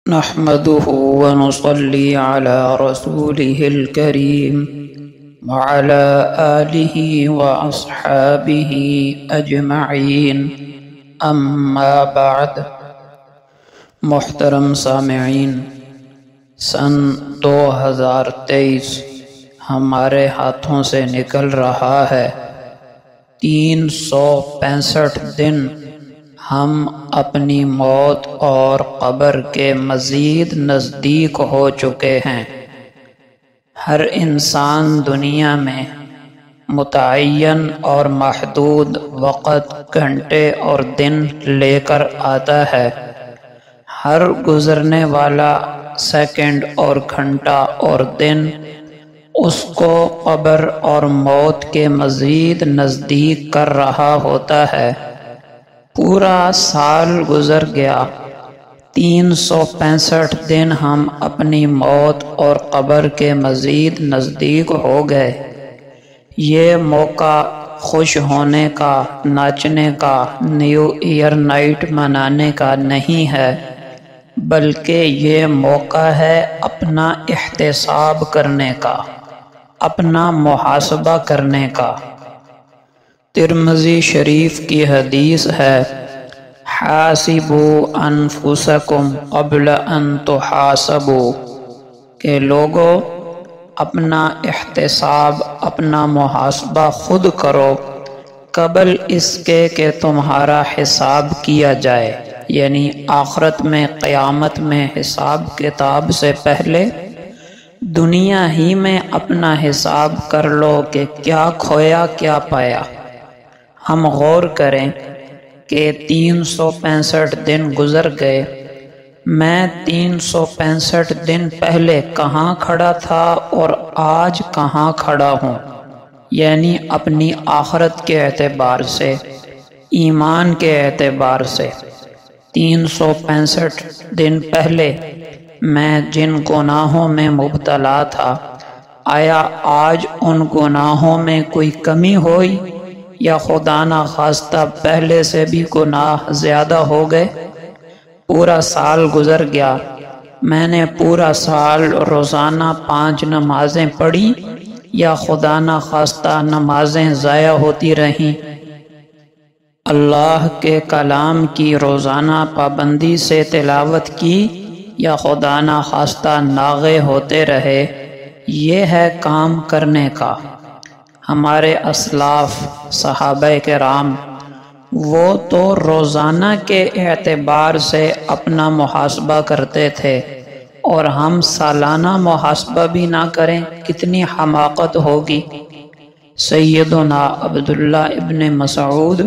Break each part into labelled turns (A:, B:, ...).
A: نحمده ونصلي على رسوله الكريم وعلى آله وأصحابه أجمعين أما بعد۔ محترم سامعین، سن 2023 ہمارے ہاتھوں سے نکل رہا ہے۔ 365 دن ہم اپنی موت اور قبر کے مزید نزدیک ہو چکے ہیں۔ ہر انسان دنیا میں متعین اور محدود وقت، گھنٹے اور دن لے کر آتا ہے۔ ہر گزرنے والا سیکنڈ اور گھنٹہ اور دن اس کو قبر اور موت کے مزید نزدیک کر رہا ہوتا ہے۔ پورا سال گزر گیا، 365 دن ہم اپنی موت اور قبر کے مزید نزدیک ہو گئے۔ یہ موقع خوش ہونے کا، ناچنے کا، نیو ایئر نائٹ منانے کا نہیں ہے، بلکہ یہ موقع ہے اپنا احتساب کرنے کا، اپنا محاسبہ کرنے کا۔ ترمذی شریف کی حدیث ہے، حاسبوا انفسکم قبل ان تحاسبوا، کہ لوگو اپنا احتساب، اپنا محاسبہ خود کرو قبل اس کے کہ تمہارا حساب کیا جائے، یعنی آخرت میں، قیامت میں حساب کتاب سے پہلے دنیا ہی میں اپنا حساب کر لو کہ کیا کھویا کیا پایا۔ ہم غور کریں کہ 365 دن گزر گئے، میں 365 دن پہلے کہاں کھڑا تھا اور آج کہاں کھڑا ہوں، یعنی اپنی آخرت کے اعتبار سے، ایمان کے اعتبار سے۔ 365 دن پہلے میں جن گناہوں میں مبتلا تھا، آیا آج ان گناہوں میں کوئی کمی ہوئی یا خدا نخواستہ پہلے سے بھی گناہ زیادہ ہو گئے؟ پورا سال گزر گیا، میں نے پورا سال روزانہ 5 نمازیں پڑھی یا خدا نخواستہ نمازیں ضائع ہوتی رہیں؟ اللہ کے کلام کی روزانہ پابندی سے تلاوت کی یا خدا نخواستہ ناغے ہوتے رہے؟ یہ ہے کام کرنے کا۔ ہمارے اسلاف صحابہ کرام، وہ تو روزانہ کے اعتبار سے اپنا محاسبہ کرتے تھے، اور ہم سالانہ محاسبہ بھی نہ کریں، کتنی حماقت ہوگی۔ سیدنا عبداللہ ابن مسعود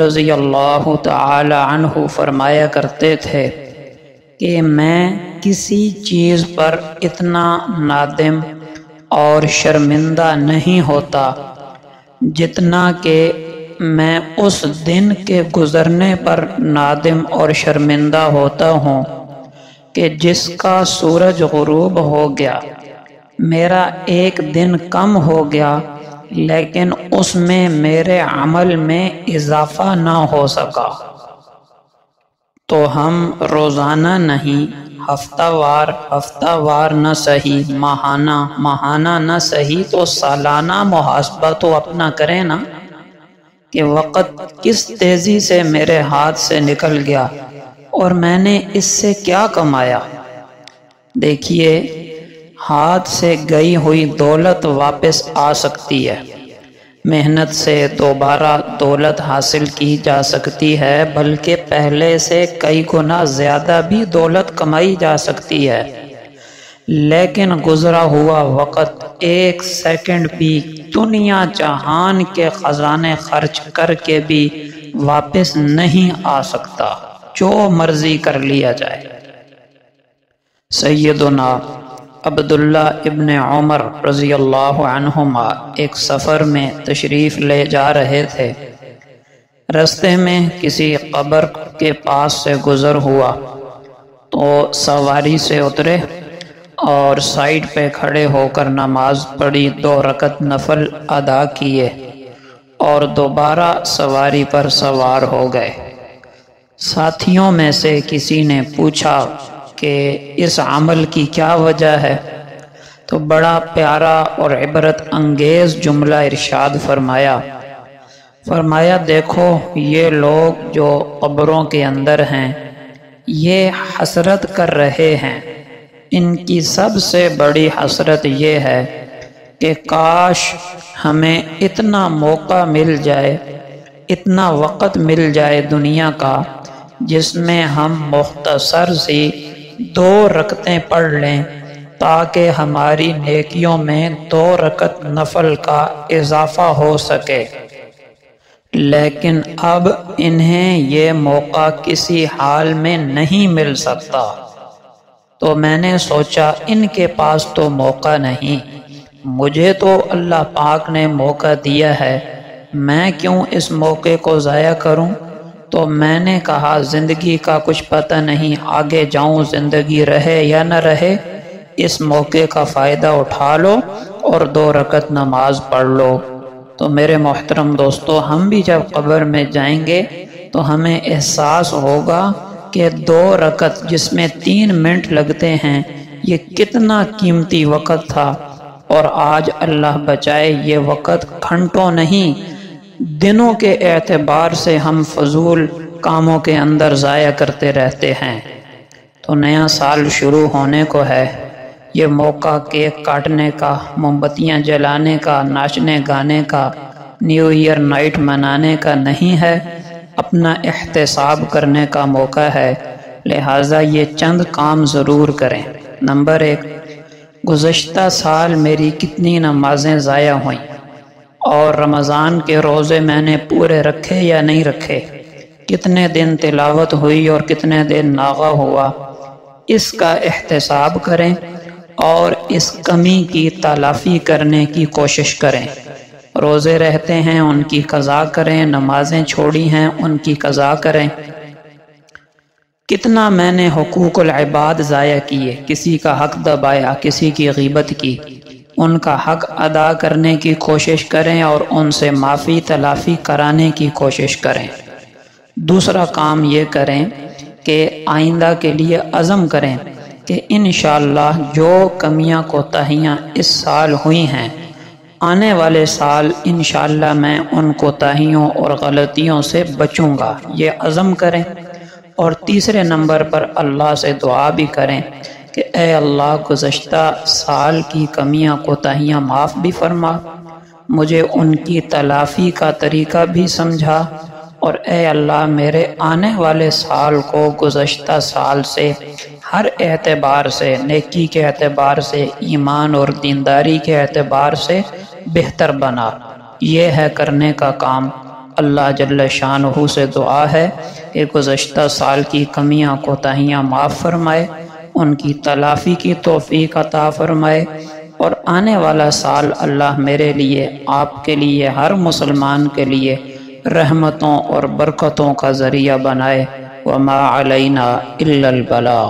A: رضی اللہ تعالی عنہ فرمایا کرتے تھے کہ میں کسی چیز پر اتنا نادم اور شرمندہ نہیں ہوتا جتنا کہ میں اس دن کے گزرنے پر نادم اور شرمندہ ہوتا ہوں کہ جس کا سورج غروب ہو گیا۔ میرا ایک دن کم ہو گیا، لیکن اس میں میرے عمل میں اضافہ نہ ہو سکا۔ تو ہم روزانہ نہیں، ہفتہ وار نہ صحیح، ماہانہ نہ صحیح، تو سالانہ محاسبہ تو اپنا کریں نا، کہ وقت کس تیزی سے میرے ہاتھ سے نکل گیا اور میں نے اس سے کیا کمایا۔ دیکھیے، ہاتھ سے گئی ہوئی دولت واپس آ سکتی ہے، محنت سے دوبارہ دولت حاصل کی جا سکتی ہے، بلکہ پہلے سے کئی گنا زیادہ بھی دولت کمائی جا سکتی ہے، لیکن گزرا ہوا وقت ایک سیکنڈ بھی دنیا جہان کے خزانے خرچ کر کے بھی واپس نہیں آ سکتا، جو مرضی کر لیا جائے۔ سیدنا عبداللہ ابن عمر رضی اللہ عنہما ایک سفر میں تشریف لے جا رہے تھے۔ رستے میں کسی قبر کے پاس سے گزر ہوا تو سواری سے اترے اور سائیڈ پہ کھڑے ہو کر نماز پڑھی، 2 رکعت نفل ادا کیے اور دوبارہ سواری پر سوار ہو گئے۔ ساتھیوں میں سے کسی نے پوچھا کہ اس عمل کی کیا وجہ ہے، تو بڑا پیارا اور عبرت انگیز جملہ ارشاد فرمایا دیکھو یہ لوگ جو قبروں کے اندر ہیں یہ حسرت کر رہے ہیں، ان کی سب سے بڑی حسرت یہ ہے کہ کاش ہمیں اتنا موقع مل جائے، اتنا وقت مل جائے دنیا کا جس میں ہم مختصر سی 2 رکعتیں پڑھ لیں تاکہ ہماری نیکیوں میں 2 رکعت نفل کا اضافہ ہو سکے، لیکن اب انہیں یہ موقع کسی حال میں نہیں مل سکتا۔ تو میں نے سوچا ان کے پاس تو موقع نہیں، مجھے تو اللہ پاک نے موقع دیا ہے، میں کیوں اس موقع کو ضائع کروں؟ تو میں نے کہا زندگی کا کچھ پتہ نہیں، آگے جاؤں زندگی رہے یا نہ رہے، اس موقع کا فائدہ اٹھا لو اور 2 رکعت نماز پڑھ لو۔ تو میرے محترم دوستو، ہم بھی جب قبر میں جائیں گے تو ہمیں احساس ہوگا کہ 2 رکعت جس میں 3 منٹ لگتے ہیں یہ کتنا قیمتی وقت تھا، اور آج اللہ بچائے یہ وقت گھنٹوں نہیں دنوں کے اعتبار سے ہم فضول کاموں کے اندر ضائع کرتے رہتے ہیں۔ تو نیا سال شروع ہونے کو ہے، یہ موقع کیک کاٹنے کا، موم بتیاں جلانے کا، ناچنے گانے کا، نیو ایئر نائٹ منانے کا نہیں ہے، اپنا احتساب کرنے کا موقع ہے، لہٰذا یہ چند کام ضرور کریں۔ نمبر 1، گزشتہ سال میری کتنی نمازیں ضائع ہوئیں، اور رمضان کے روزے میں نے پورے رکھے یا نہیں رکھے، کتنے دن تلاوت ہوئی اور کتنے دن ناغہ ہوا، اس کا احتساب کریں اور اس کمی کی تلافی کرنے کی کوشش کریں۔ روزے رہتے ہیں ان کی قضا کریں، نمازیں چھوڑی ہیں ان کی قضا کریں۔ کتنا میں نے حقوق العباد ضائع کیے، کسی کا حق دبایا، کسی کی غیبت کی، ان کا حق ادا کرنے کی کوشش کریں اور ان سے معافی تلافی کرانے کی کوشش کریں۔ دوسرا کام یہ کریں کہ آئندہ کے لیے عزم کریں کہ انشاءاللہ جو کمیاں کوتاہیاں اس سال ہوئی ہیں، آنے والے سال انشاءاللہ میں ان کوتاہیوں اور غلطیوں سے بچوں گا، یہ عزم کریں۔ اور تیسرے نمبر پر اللہ سے دعا بھی کریں کہ اے اللہ گزشتہ سال کی کمیاں کوتاہیاں معاف بھی فرما، مجھے ان کی تلافی کا طریقہ بھی سمجھا، اور اے اللہ میرے آنے والے سال کو گزشتہ سال سے ہر اعتبار سے، نیکی کے اعتبار سے، ایمان اور دینداری کے اعتبار سے بہتر بنا۔ یہ ہے کرنے کا کام۔ اللہ جل شانہ سے دعا ہے کہ گزشتہ سال کی کمیاں کوتاہیاں معاف فرمائے، ان کی تلافی کی توفیق عطا فرمائے، اور آنے والا سال اللہ میرے لیے، آپ کے لیے، ہر مسلمان کے لیے رحمتوں اور برکتوں کا ذریعہ بنائے۔ وما علینا الا البلاغ۔